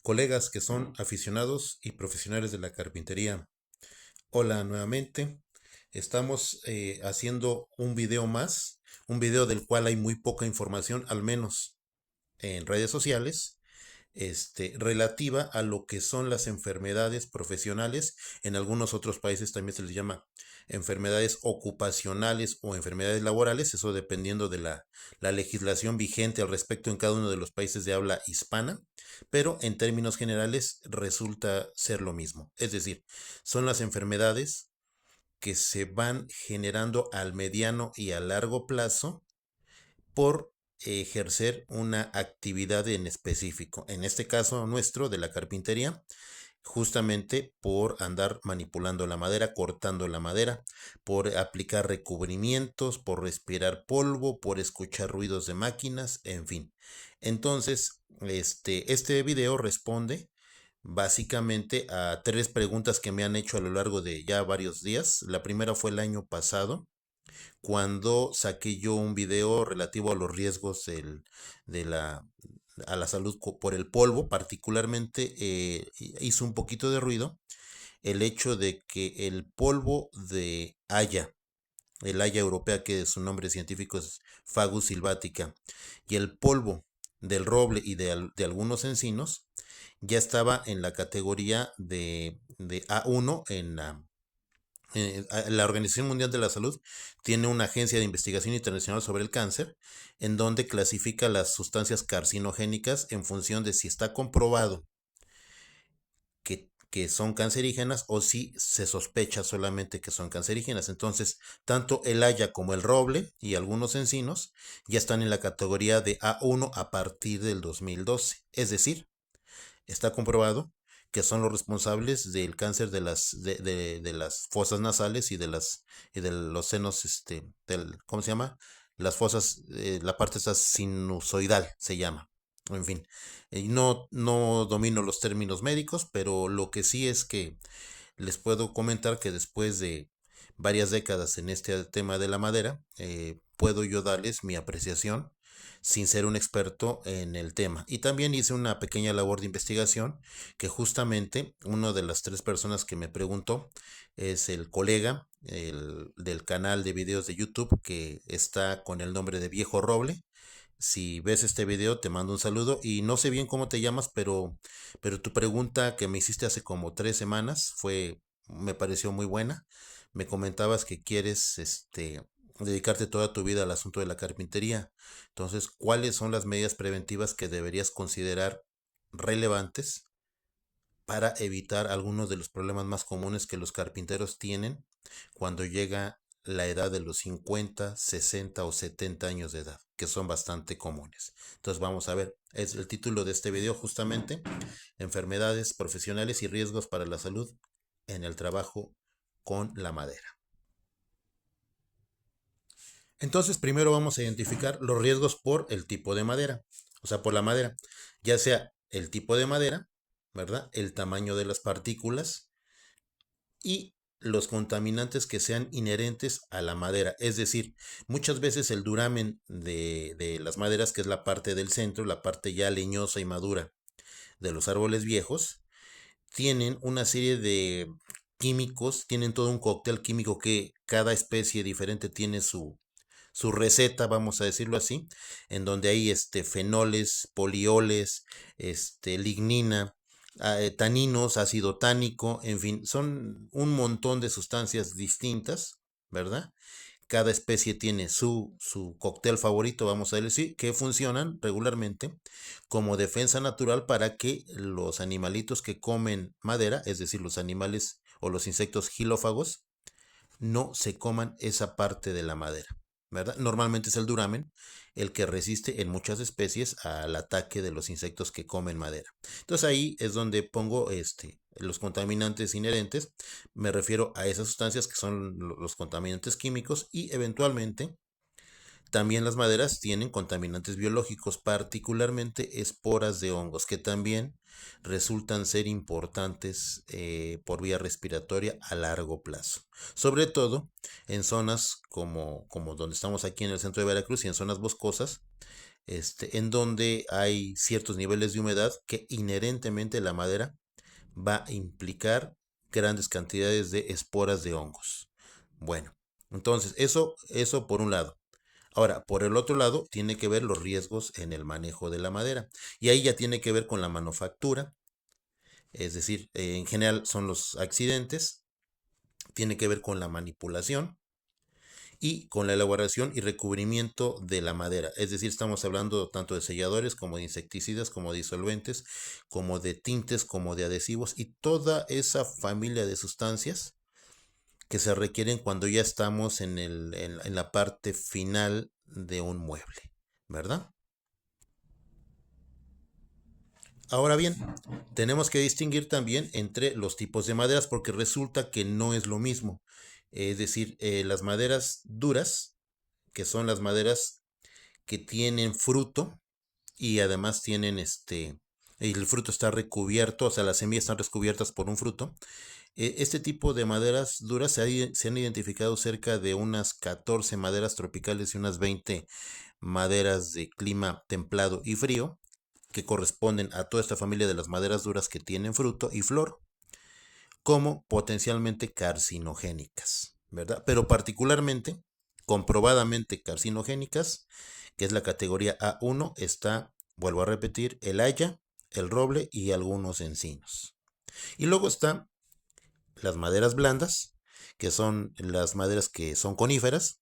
colegas que son aficionados y profesionales de la carpintería. Hola nuevamente. Estamos haciendo un video más, un video del cual hay muy poca información, al menos en redes sociales, relativa a lo que son las enfermedades profesionales. En algunos otros países también se les llama enfermedades ocupacionales o enfermedades laborales, eso dependiendo de la legislación vigente al respecto en cada uno de los países de habla hispana, pero en términos generales resulta ser lo mismo. Es decir, son las enfermedades que se van generando al mediano y a largo plazo por ejercer una actividad en específico. En este caso nuestro de la carpintería, justamente por andar manipulando la madera, cortando la madera, por aplicar recubrimientos, por respirar polvo, por escuchar ruidos de máquinas, en fin. Entonces, este video responde básicamente a tres preguntas que me han hecho a lo largo de ya varios días. La primera fue el año pasado, cuando saqué yo un video relativo a los riesgos de a la salud por el polvo. Particularmente hizo un poquito de ruido el hecho de que el polvo de haya, el haya europea, que su nombre científico es Fagus sylvatica, y el polvo del roble y de algunos encinos, ya estaba en la categoría de A1 en la Organización Mundial de la Salud. Tiene una agencia de investigación internacional sobre el cáncer, en donde clasifica las sustancias carcinogénicas en función de si está comprobado que son cancerígenas o si se sospecha solamente que son cancerígenas. Entonces, tanto el haya como el roble y algunos encinos ya están en la categoría de A1 a partir del 2012. Es decir, está comprobado que son los responsables del cáncer de las fosas nasales y de los senos, ¿cómo se llama? Las fosas, la parte esa sinusoidal se llama. En fin, no domino los términos médicos, pero lo que sí es que les puedo comentar que después de varias décadas en este tema de la madera, puedo yo darles mi apreciación sin ser un experto en el tema. Y también hice una pequeña labor de investigación, que justamente una de las tres personas que me preguntó es el colega del canal de videos de YouTube que está con el nombre de Viejo Roble. Si ves este video, te mando un saludo y no sé bien cómo te llamas, pero tu pregunta que me hiciste hace como 3 semanas me pareció muy buena. Me comentabas que quieres, dedicarte toda tu vida al asunto de la carpintería. Entonces, ¿cuáles son las medidas preventivas que deberías considerar relevantes para evitar algunos de los problemas más comunes que los carpinteros tienen cuando llega la edad de los 50, 60 o 70 años de edad, que son bastante comunes? Entonces vamos a ver, es el título de este video justamente: enfermedades profesionales y riesgos para la salud en el trabajo con la madera. Entonces primero vamos a identificar los riesgos por el tipo de madera, o sea, por la madera, ya sea el tipo de madera, ¿verdad? El tamaño de las partículas y los contaminantes que sean inherentes a la madera. Es decir, muchas veces el duramen de las maderas, que es la parte del centro, la parte ya leñosa y madura de los árboles viejos, tienen una serie de químicos, tienen todo un cóctel químico que cada especie diferente tiene su receta, vamos a decirlo así, en donde hay fenoles, polioles, lignina, taninos, ácido tánico, en fin, son un montón de sustancias distintas, ¿verdad? Cada especie tiene su cóctel favorito, vamos a decir, que funcionan regularmente como defensa natural para que los animalitos que comen madera, es decir, los animales o los insectos gilófagos, no se coman esa parte de la madera, ¿verdad? Normalmente es el duramen el que resiste en muchas especies al ataque de los insectos que comen madera. Entonces ahí es donde pongo los contaminantes inherentes. Me refiero a esas sustancias que son los contaminantes químicos, y eventualmente también las maderas tienen contaminantes biológicos, particularmente esporas de hongos, que también resultan ser importantes por vía respiratoria a largo plazo. Sobre todo en zonas como donde estamos aquí en el centro de Veracruz y en zonas boscosas, en donde hay ciertos niveles de humedad que inherentemente la madera va a implicar grandes cantidades de esporas de hongos. Bueno, entonces eso por un lado. Ahora, por el otro lado, tiene que ver los riesgos en el manejo de la madera. Y ahí ya tiene que ver con la manufactura, es decir, en general son los accidentes, tiene que ver con la manipulación y con la elaboración y recubrimiento de la madera. Es decir, estamos hablando tanto de selladores como de insecticidas, como de disolventes, como de tintes, como de adhesivos y toda esa familia de sustancias que se requieren cuando ya estamos en la parte final de un mueble, ¿verdad? Ahora bien, tenemos que distinguir también entre los tipos de maderas porque resulta que no es lo mismo. Es decir, las maderas duras, que son las maderas que tienen fruto y además tienen el fruto está recubierto, o sea, las semillas están recubiertas por un fruto. Este tipo de maderas duras se han identificado cerca de unas 14 maderas tropicales y unas 20 maderas de clima templado y frío, que corresponden a toda esta familia de las maderas duras que tienen fruto y flor, como potencialmente carcinogénicas, ¿verdad? Pero particularmente, comprobadamente carcinogénicas, que es la categoría A1, está, vuelvo a repetir, el haya, el roble y algunos encinos. Y luego están las maderas blandas, que son las maderas que son coníferas,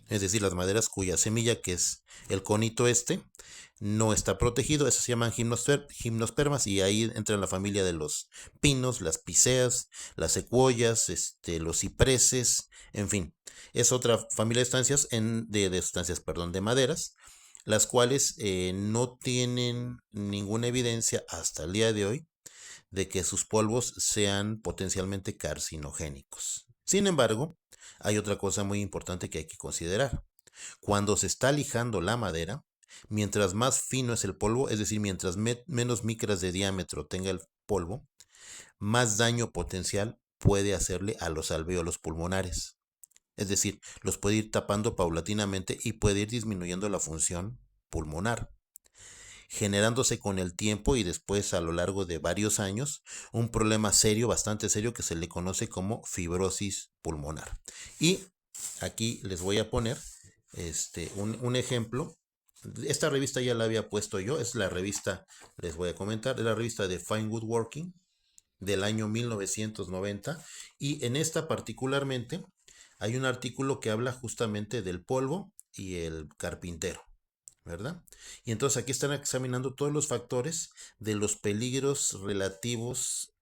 es decir, las maderas cuya semilla, que es el conito no está protegido, esas se llaman gimnospermas y ahí entra en la familia de los pinos, las piceas, las secuoyas, los cipreses, en fin, es otra familia de sustancias, de maderas, las cuales no tienen ninguna evidencia hasta el día de hoy de que sus polvos sean potencialmente carcinogénicos. Sin embargo, hay otra cosa muy importante que hay que considerar. Cuando se está lijando la madera, mientras más fino es el polvo, es decir, mientras menos micras de diámetro tenga el polvo, más daño potencial puede hacerle a los alvéolos pulmonares. Es decir, los puede ir tapando paulatinamente y puede ir disminuyendo la función pulmonar, generándose con el tiempo y después a lo largo de varios años un problema serio, bastante serio, que se le conoce como fibrosis pulmonar. Y aquí les voy a poner un ejemplo. Esta revista ya la había puesto yo, es la revista, les voy a comentar, es la revista de Fine Woodworking del año 1990 y en esta particularmente hay un artículo que habla justamente del polvo y el carpintero, ¿verdad? Y entonces aquí están examinando todos los factores de los peligros relativos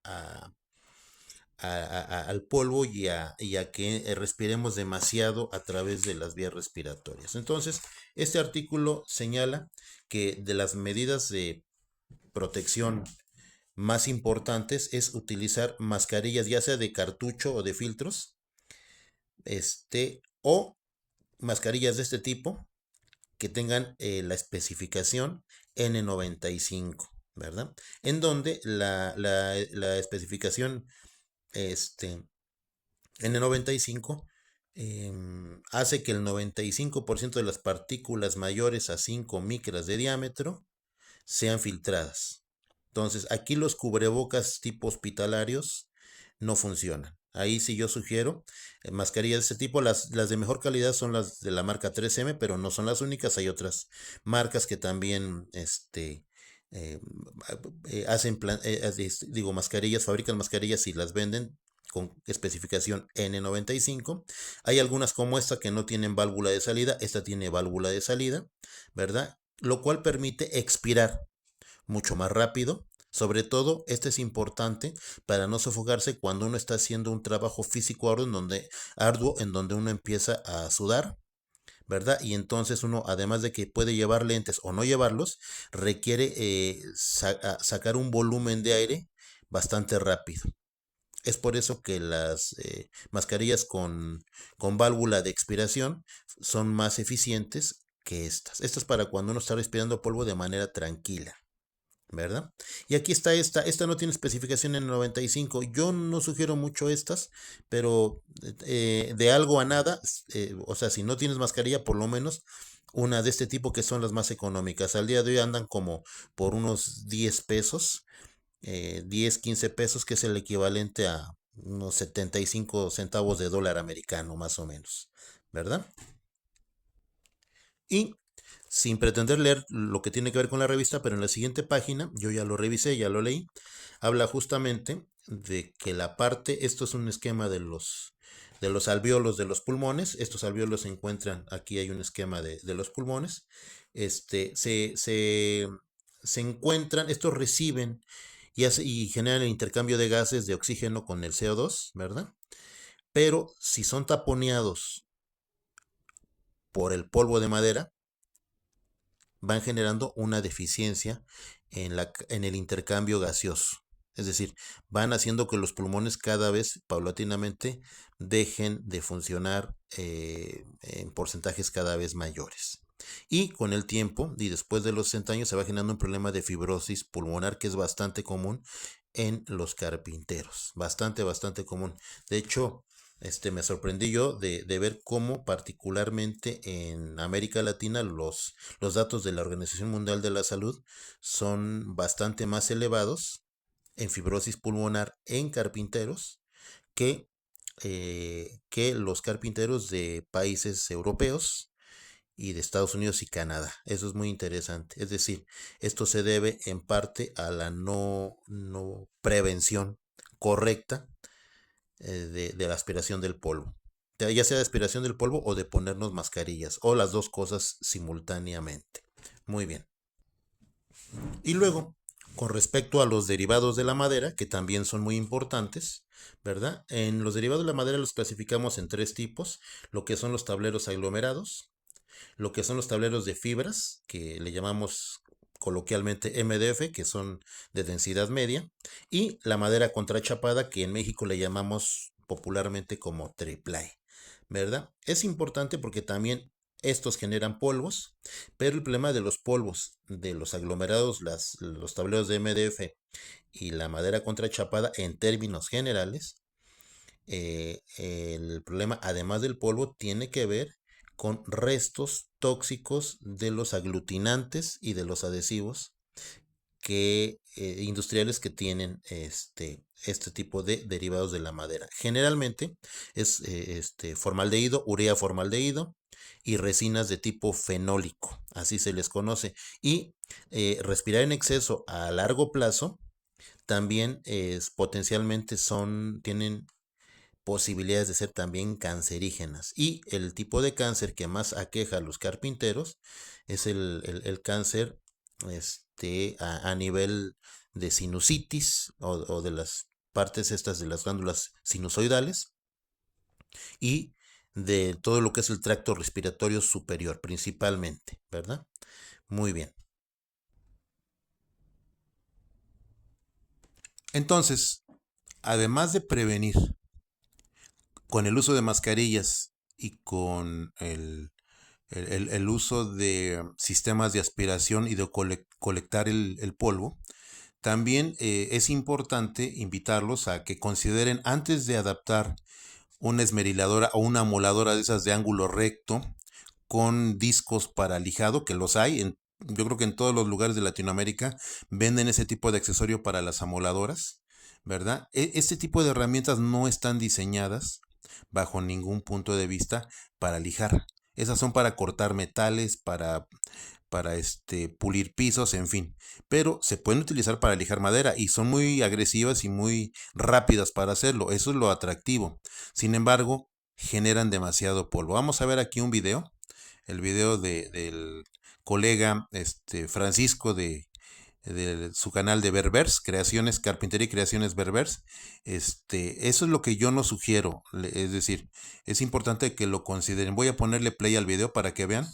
al polvo y a que respiremos demasiado a través de las vías respiratorias. Entonces, este artículo señala que de las medidas de protección más importantes es utilizar mascarillas, ya sea de cartucho o de filtros, o mascarillas de este tipo que tengan la especificación N95, ¿verdad? En donde la especificación N95 hace que el 95% de las partículas mayores a 5 micras de diámetro sean filtradas. Entonces, aquí los cubrebocas tipo hospitalarios no funcionan. Ahí sí yo sugiero mascarillas de este tipo. Las de mejor calidad son las de la marca 3M, pero no son las únicas. Hay otras marcas que también eh, hacen, mascarillas, fabrican mascarillas y las venden con especificación N95. Hay algunas como esta que no tienen válvula de salida. Esta tiene válvula de salida, ¿verdad? Lo cual permite expirar mucho más rápido. Sobre todo, este es importante para no sofocarse cuando uno está haciendo un trabajo físico arduo en donde uno empieza a sudar, ¿verdad? Y entonces uno, además de que puede llevar lentes o no llevarlos, requiere sacar un volumen de aire bastante rápido. Es por eso que las mascarillas con válvula de expiración son más eficientes que estas. Esto es para cuando uno está respirando polvo de manera tranquila, ¿verdad? Y aquí está esta no tiene especificación en 95. Yo no sugiero mucho estas, pero de algo a nada, o sea, si no tienes mascarilla, por lo menos una de este tipo que son las más económicas. Al día de hoy andan como por unos 10 pesos, 10, 15 pesos, que es el equivalente a unos 75 centavos de dólar americano, más o menos, ¿verdad? Y sin pretender leer lo que tiene que ver con la revista, pero en la siguiente página, yo ya lo revisé, ya lo leí, habla justamente de que la parte, esto es un esquema de los alvéolos de los pulmones, estos alvéolos se encuentran, aquí hay un esquema de los pulmones, este, se encuentran, estos reciben y generan el intercambio de gases de oxígeno con el CO2, ¿verdad? Pero si son taponeados por el polvo de madera, van generando una deficiencia en el intercambio gaseoso. Es decir, van haciendo que los pulmones cada vez paulatinamente dejen de funcionar en porcentajes cada vez mayores. Y con el tiempo, y después de los 60 años, se va generando un problema de fibrosis pulmonar que es bastante común en los carpinteros. Bastante, bastante común. De hecho, me sorprendí yo de ver cómo particularmente en América Latina los datos de la Organización Mundial de la Salud son bastante más elevados en fibrosis pulmonar en carpinteros que los carpinteros de países europeos y de Estados Unidos y Canadá. Eso es muy interesante. Es decir, esto se debe en parte a la no prevención correcta de la aspiración del polvo. Ya sea de aspiración del polvo o de ponernos mascarillas, o las dos cosas simultáneamente. Muy bien. Y luego, con respecto a los derivados de la madera, que también son muy importantes, ¿verdad? En los derivados de la madera los clasificamos en tres tipos: lo que son los tableros aglomerados, lo que son los tableros de fibras, que le llamamos coloquialmente MDF, que son de densidad media, y la madera contrachapada, que en México le llamamos popularmente como triplay, ¿verdad? Es importante porque también estos generan polvos, pero el problema de los polvos, de los aglomerados, los tableros de MDF y la madera contrachapada, en términos generales, el problema, además del polvo, tiene que ver con restos tóxicos de los aglutinantes y de los adhesivos industriales que tienen este tipo de derivados de la madera. Generalmente es formaldehído, urea formaldehído y resinas de tipo fenólico, así se les conoce. Y respirar en exceso a largo plazo también potencialmente tienen posibilidades de ser también cancerígenas. Y el tipo de cáncer que más aqueja a los carpinteros es el cáncer a nivel de sinusitis o de las partes estas de las glándulas sinusoidales y de todo lo que es el tracto respiratorio superior principalmente, ¿verdad? Muy bien. Entonces, además de prevenir con el uso de mascarillas y con el uso de sistemas de aspiración y de colectar el polvo, también es importante invitarlos a que consideren, antes de adaptar una esmeriladora o una amoladora de esas de ángulo recto con discos para lijado, que los hay, yo creo que en todos los lugares de Latinoamérica venden ese tipo de accesorio para las amoladoras, ¿verdad? Este tipo de herramientas no están diseñadas bajo ningún punto de vista para lijar. Esas son para cortar metales, para pulir pisos, en fin. Pero se pueden utilizar para lijar madera y son muy agresivas y muy rápidas para hacerlo. Eso es lo atractivo. Sin embargo, generan demasiado polvo. Vamos a ver aquí un video, el video del colega Francisco de su canal de Berbers, Creaciones, Carpintería y Creaciones Berbers. Eso es lo que yo no sugiero. Es decir, es importante que lo consideren. Voy a ponerle play al video para que vean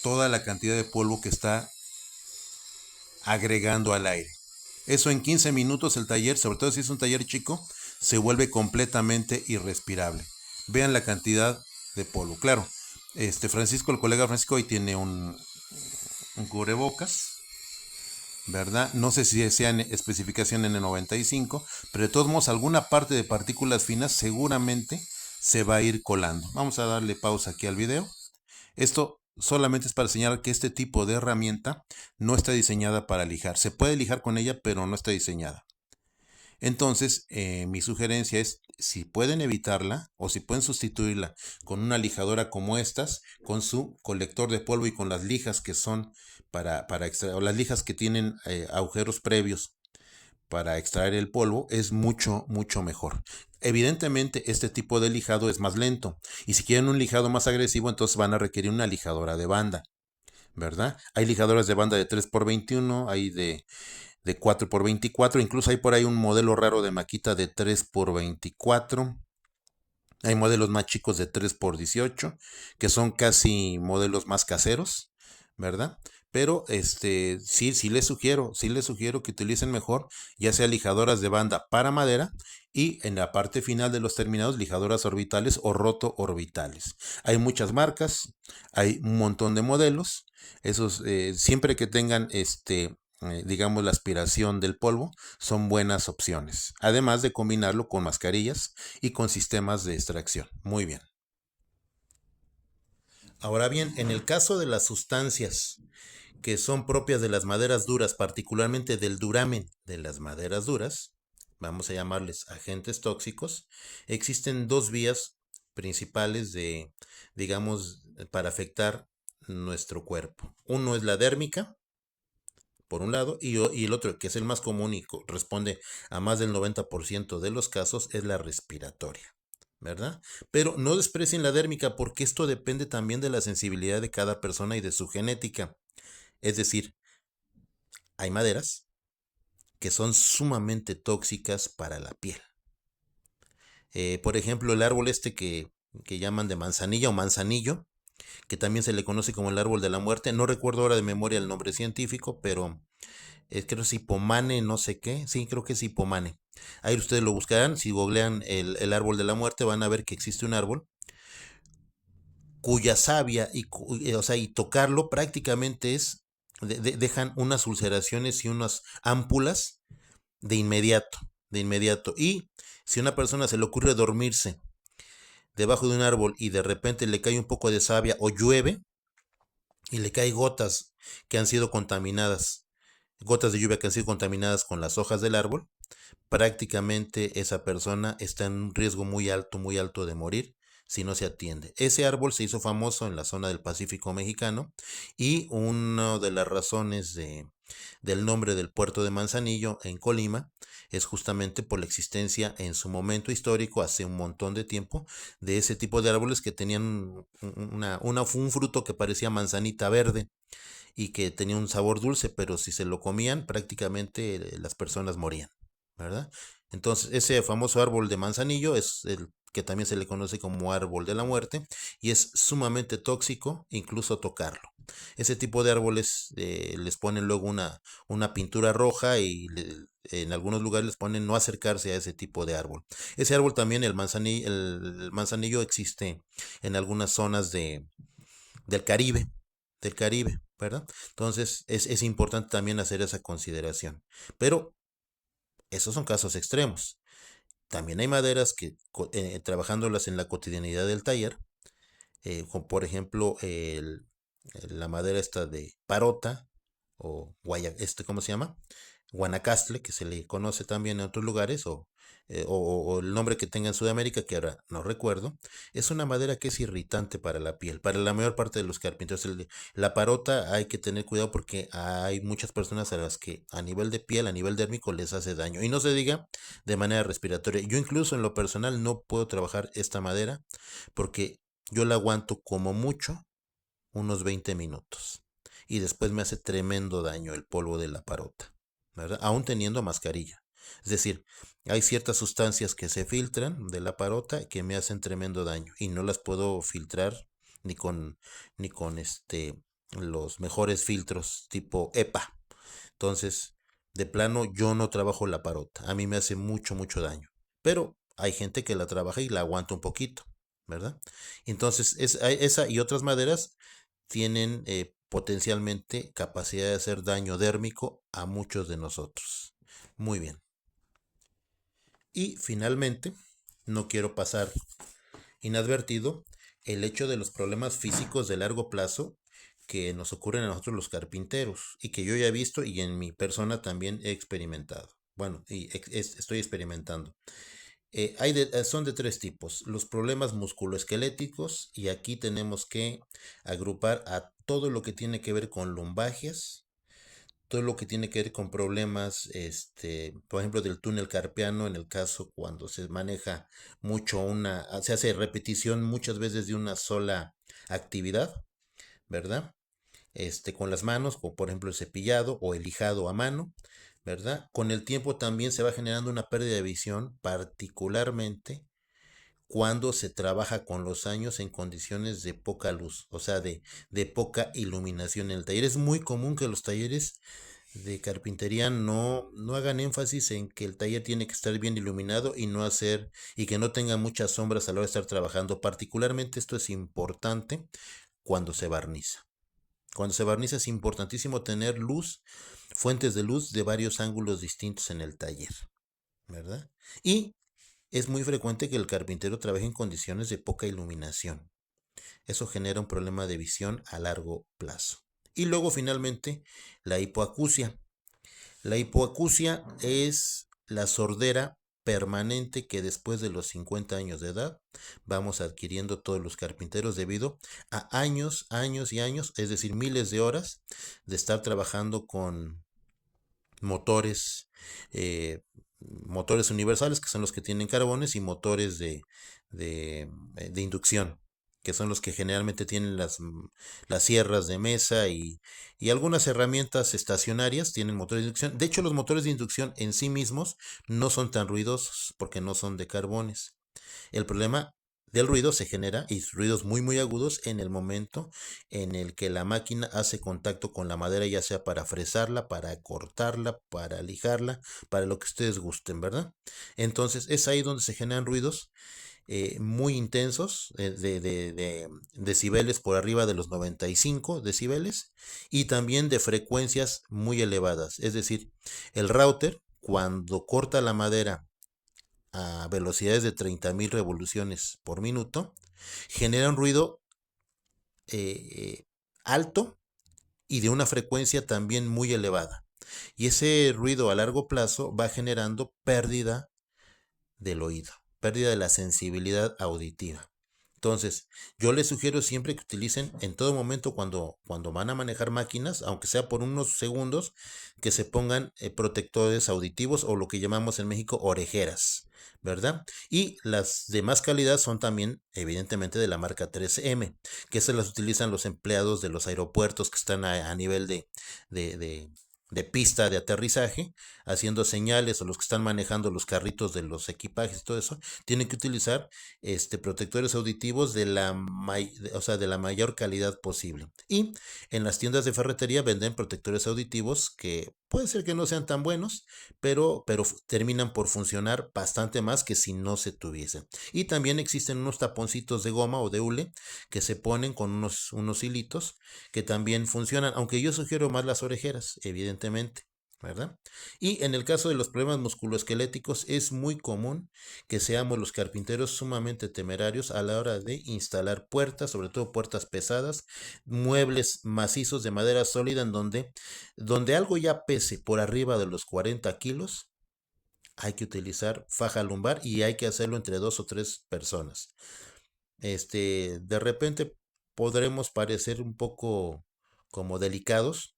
toda la cantidad de polvo que está agregando al aire. Eso en 15 minutos el taller, sobre todo si es un taller chico, se vuelve completamente irrespirable. Vean la cantidad de polvo. Claro, Francisco, el colega Francisco, hoy tiene un cubrebocas, ¿verdad? No sé si sea en especificación N95, pero de todos modos alguna parte de partículas finas seguramente se va a ir colando. Vamos a darle pausa aquí al video. Esto solamente es para señalar que este tipo de herramienta no está diseñada para lijar. Se puede lijar con ella, pero no está diseñada. Entonces, mi sugerencia es, si pueden evitarla o si pueden sustituirla con una lijadora como estas, con su colector de polvo y con las lijas que son para extraer, o las lijas que tienen agujeros previos para extraer el polvo, es mucho, mucho mejor. Evidentemente, este tipo de lijado es más lento. Y si quieren un lijado más agresivo, entonces van a requerir una lijadora de banda, ¿verdad? Hay lijadoras de banda de 3x21, hay de 4x24, incluso hay por ahí un modelo raro de maquita de 3x24. Hay modelos más chicos de 3x18, que son casi modelos más caseros, ¿verdad? Pero sí les sugiero que utilicen mejor, ya sea lijadoras de banda para madera y en la parte final de los terminados, lijadoras orbitales o roto orbitales. Hay muchas marcas, hay un montón de modelos. Esos, siempre que tengan digamos, la aspiración del polvo, son buenas opciones. Además de combinarlo con mascarillas y con sistemas de extracción. Muy bien. Ahora bien, en el caso de las sustancias que son propias de las maderas duras, particularmente del duramen de las maderas duras, vamos a llamarles agentes tóxicos, existen dos vías principales de, digamos, para afectar nuestro cuerpo. Uno es la dérmica, por un lado, y el otro, que es el más común y responde a más del 90% de los casos, es la respiratoria, ¿verdad? Pero no desprecien la dérmica porque esto depende también de la sensibilidad de cada persona y de su genética. Es decir, hay maderas que son sumamente tóxicas para la piel. Por ejemplo, el árbol que llaman de manzanilla o manzanillo, que también se le conoce como el árbol de la muerte. No recuerdo ahora de memoria el nombre científico, pero creo que es hipomane, no sé qué. Sí, creo que es hipomane. Ahí ustedes lo buscarán. Si googlean el árbol de la muerte, van a ver que existe un árbol cuya savia o sea, y tocarlo prácticamente dejan unas ulceraciones y unas ámpulas de inmediato, de inmediato. Y si a una persona se le ocurre dormirse debajo de un árbol y de repente le cae un poco de savia o llueve y le cae gotas que han sido contaminadas, gotas de lluvia que han sido contaminadas con las hojas del árbol, prácticamente esa persona está en un riesgo muy alto de morir si no se atiende. Ese árbol se hizo famoso en la zona del Pacífico mexicano y una de las razones del nombre del puerto de Manzanillo en Colima es justamente por la existencia en su momento histórico, hace un montón de tiempo, de ese tipo de árboles que tenían un fruto que parecía manzanita verde y que tenía un sabor dulce, pero si se lo comían prácticamente las personas morían, ¿verdad? Entonces ese famoso árbol de manzanillo es el que también se le conoce como árbol de la muerte y es sumamente tóxico incluso tocarlo. Ese tipo de árboles les ponen luego una pintura roja y en algunos lugares les ponen no acercarse a ese tipo de árbol. Ese árbol también, el manzanillo existe en algunas zonas del Caribe, ¿verdad? Entonces es importante también hacer esa consideración. Pero esos son casos extremos. También hay maderas que trabajándolas en la cotidianidad del taller, como por ejemplo la madera esta de parota o ¿cómo se llama? Guanacastle, que se le conoce también en otros lugares, o el nombre que tenga en Sudamérica, que ahora no recuerdo, es una madera que es irritante para la piel, para la mayor parte de los carpinteros. La parota hay que tener cuidado porque hay muchas personas a las que a nivel de piel, a nivel dérmico, les hace daño. Y no se diga de manera respiratoria. Yo incluso en lo personal no puedo trabajar esta madera porque yo la aguanto como mucho unos 20 minutos. Y después me hace tremendo daño el polvo de la parota, ¿verdad? Aún teniendo mascarilla. Es decir, hay ciertas sustancias que se filtran de la parota que me hacen tremendo daño y no las puedo filtrar ni con los mejores filtros tipo EPA. Entonces, de plano yo no trabajo la parota. A mí me hace mucho, mucho daño. Pero hay gente que la trabaja y la aguanta un poquito, ¿verdad? Entonces, esa y otras maderas tienen potencialmente capacidad de hacer daño dérmico a muchos de nosotros. Muy bien. Y finalmente, no quiero pasar inadvertido el hecho de los problemas físicos de largo plazo que nos ocurren a nosotros los carpinteros y que yo ya he visto y en mi persona también he experimentado. Bueno, y estoy experimentando. Son de tres tipos. Los problemas musculoesqueléticos, y aquí tenemos que agrupar a todo lo que tiene que ver con lumbagias, todo lo que tiene que ver con problemas, por ejemplo, del túnel carpiano, en el caso cuando se maneja mucho se hace repetición muchas veces de una sola actividad, ¿verdad? Con las manos, como por ejemplo el cepillado o el lijado a mano, ¿verdad? Con el tiempo también se va generando una pérdida de visión, particularmente cuando se trabaja con los años en condiciones de poca luz, o sea, de poca iluminación en el taller. Es muy común que los talleres de carpintería no hagan énfasis en que el taller tiene que estar bien iluminado y que no tenga muchas sombras a la hora de estar trabajando. Particularmente esto es importante cuando se barniza. Cuando se barniza es importantísimo tener luz, fuentes de luz de varios ángulos distintos en el taller, ¿verdad? Y es muy frecuente que el carpintero trabaje en condiciones de poca iluminación. Eso genera un problema de visión a largo plazo. Y luego finalmente la hipoacusia. La hipoacusia es la sordera permanente que después de los 50 años de edad vamos adquiriendo todos los carpinteros debido a años, años y años, es decir, miles de horas de estar trabajando con motores, eh, motores universales, que son los que tienen carbones, y motores de inducción, que son los que generalmente tienen las sierras de mesa y algunas herramientas estacionarias tienen motores de inducción. De hecho, los motores de inducción en sí mismos no son tan ruidosos porque no son de carbones. El problema del ruido se genera, y ruidos muy muy agudos, en el momento en el que la máquina hace contacto con la madera, ya sea para fresarla, para cortarla, para lijarla, para lo que ustedes gusten, ¿verdad? Entonces es ahí donde se generan ruidos muy intensos, de decibeles por arriba de los 95 decibeles, y también de frecuencias muy elevadas. Es decir, el router, cuando corta la madera a velocidades de 30.000 revoluciones por minuto, genera un ruido eh, alto y de una frecuencia también muy elevada. Y ese ruido a largo plazo va generando pérdida del oído, pérdida de la sensibilidad auditiva. Entonces, yo les sugiero siempre que utilicen en todo momento cuando van a manejar máquinas, aunque sea por unos segundos, que se pongan protectores auditivos o lo que llamamos en México orejeras, ¿verdad? Y las de más calidad son también, evidentemente, de la marca 3M, que se las utilizan los empleados de los aeropuertos que están a nivel de, de de pista de aterrizaje, haciendo señales, o los que están manejando los carritos de los equipajes y todo eso, tienen que utilizar protectores auditivos o sea, de la mayor calidad posible. Y en las tiendas de ferretería venden protectores auditivos que puede ser que no sean tan buenos, pero terminan por funcionar bastante más que si no se tuviesen. Y también existen unos taponcitos de goma o de hule que se ponen con unos hilitos que también funcionan, aunque yo sugiero más las orejeras, evidentemente, ¿verdad? Y en el caso de los problemas musculoesqueléticos es muy común que seamos los carpinteros sumamente temerarios a la hora de instalar puertas, sobre todo puertas pesadas, muebles macizos de madera sólida, donde algo ya pese por arriba de los 40 kilos. Hay que utilizar faja lumbar y hay que hacerlo entre dos o tres personas. De repente podremos parecer un poco como delicados,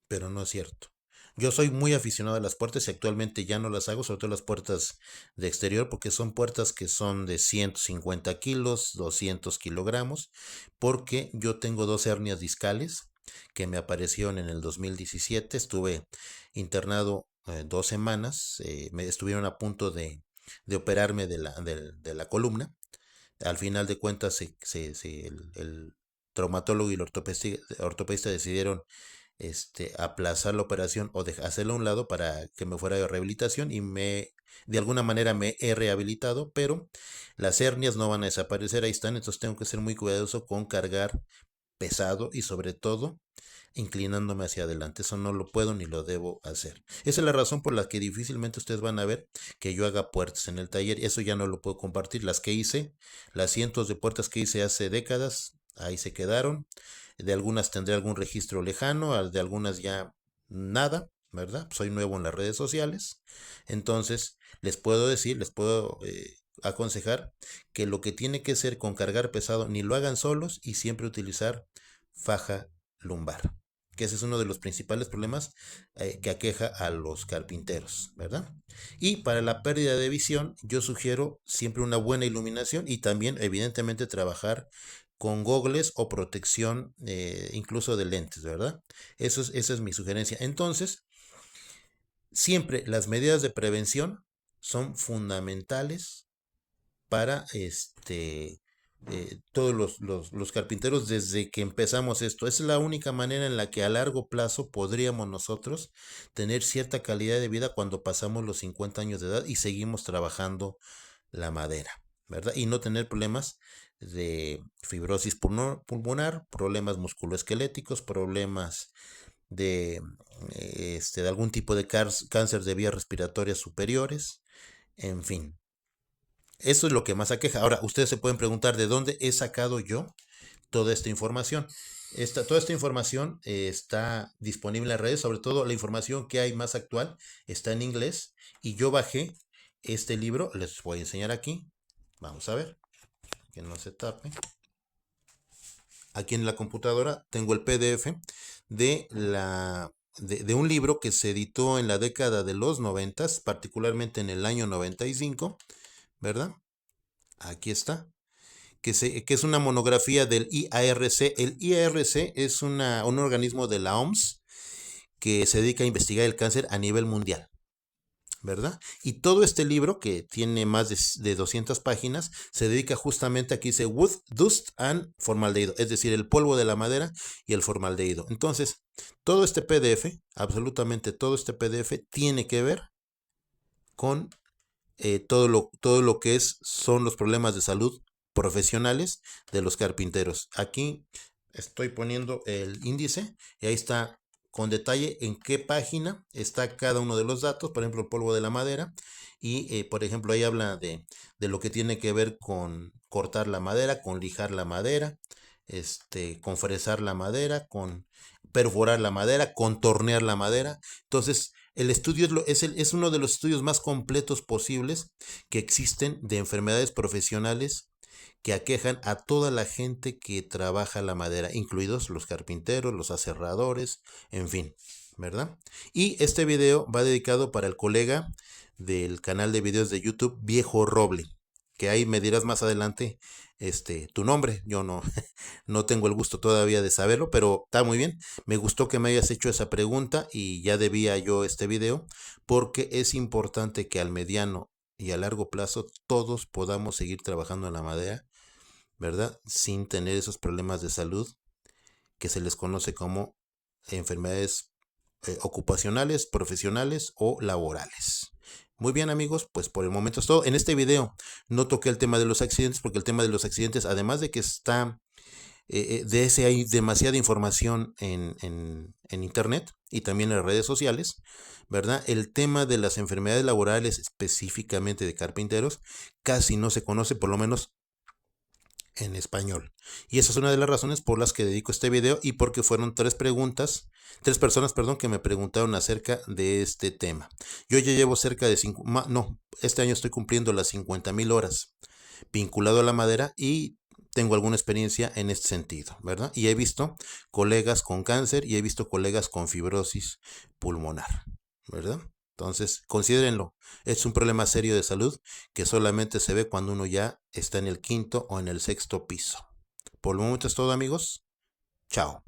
pero no es cierto. Yo soy muy aficionado a las puertas y actualmente ya no las hago, sobre todo las puertas de exterior, porque son puertas que son de 150 kilos, 200 kilogramos, porque yo tengo dos hernias discales que me aparecieron en el 2017. Estuve internado 2 semanas, me estuvieron a punto de operarme de la columna. Al final de cuentas, el traumatólogo y el ortopedista decidieron aplazar la operación o hacerla a un lado para que me fuera de rehabilitación, y de alguna manera me he rehabilitado, pero las hernias no van a desaparecer, ahí están. Entonces tengo que ser muy cuidadoso con cargar pesado y sobre todo inclinándome hacia adelante. Eso no lo puedo ni lo debo hacer. Esa es la razón por la que difícilmente ustedes van a ver que yo haga puertas en el taller. Eso ya no lo puedo compartir. Las que hice, las cientos de puertas que hice hace décadas, ahí se quedaron. De algunas tendré algún registro lejano, de algunas ya nada, ¿verdad? Soy nuevo en las redes sociales. Entonces, les puedo decir, les puedo aconsejar que lo que tiene que ser con cargar pesado ni lo hagan solos y siempre utilizar faja lumbar, que ese es uno de los principales problemas que aqueja a los carpinteros, ¿verdad? Y para la pérdida de visión, yo sugiero siempre una buena iluminación y también, evidentemente, trabajar con gogles o protección incluso de lentes, ¿verdad? Esa es mi sugerencia. Entonces, siempre las medidas de prevención son fundamentales para todos los carpinteros desde que empezamos esto. Es la única manera en la que a largo plazo podríamos nosotros tener cierta calidad de vida cuando pasamos los 50 años de edad y seguimos trabajando la madera, ¿verdad? Y no tener problemas de fibrosis pulmonar, problemas musculoesqueléticos, problemas de, de algún tipo de cáncer de vías respiratorias superiores, en fin. Eso es lo que más aqueja. Ahora, ustedes se pueden preguntar de dónde he sacado yo toda esta información. Toda esta información está disponible en las redes, sobre todo la información que hay más actual está en inglés. Y yo bajé este libro, les voy a enseñar aquí. Vamos a ver, que no se tape. Aquí en la computadora tengo el PDF de un libro que se editó en la década de los 90, particularmente en el año 95, ¿verdad? Aquí está. Que es una monografía del IARC. El IARC es un organismo de la OMS que se dedica a investigar el cáncer a nivel mundial, ¿verdad? Y todo este libro, que tiene más de 200 páginas, se dedica justamente, aquí dice wood, dust and formaldehído, es decir, el polvo de la madera y el formaldehído. Entonces, todo este PDF, absolutamente todo este PDF, tiene que ver con todo lo que son los problemas de salud profesionales de los carpinteros. Aquí estoy poniendo el índice y ahí está con detalle en qué página está cada uno de los datos, por ejemplo, el polvo de la madera, y por ejemplo ahí habla de lo que tiene que ver con cortar la madera, con lijar la madera, con fresar la madera, con perforar la madera, contornear la madera. Entonces, el estudio es uno de los estudios más completos posibles que existen de enfermedades profesionales que aquejan a toda la gente que trabaja la madera, incluidos los carpinteros, los aserradores, en fin, ¿verdad? Y este video va dedicado para el colega del canal de videos de YouTube Viejo Roble, que ahí me dirás más adelante tu nombre. Yo no tengo el gusto todavía de saberlo, pero está muy bien. Me gustó que me hayas hecho esa pregunta y ya debía yo este video, porque es importante que al mediano y a largo plazo todos podamos seguir trabajando en la madera, ¿verdad? Sin tener esos problemas de salud que se les conoce como enfermedades ocupacionales, profesionales o laborales. Muy bien, amigos, pues por el momento es todo. En este video no toqué el tema de los accidentes, porque el tema de los accidentes, además de que está de ese hay demasiada información en internet y también en las redes sociales, ¿verdad? El tema de las enfermedades laborales, específicamente de carpinteros, casi no se conoce, por lo menos en español. Y esa es una de las razones por las que dedico este video, y porque fueron tres personas, perdón, que me preguntaron acerca de este tema. Yo ya llevo cerca de este año estoy cumpliendo las 50,000 horas vinculado a la madera y tengo alguna experiencia en este sentido, ¿verdad? Y he visto colegas con cáncer y he visto colegas con fibrosis pulmonar, ¿verdad? Entonces, considérenlo, es un problema serio de salud que solamente se ve cuando uno ya está en el quinto o en el sexto piso. Por el momento es todo, amigos. Chao.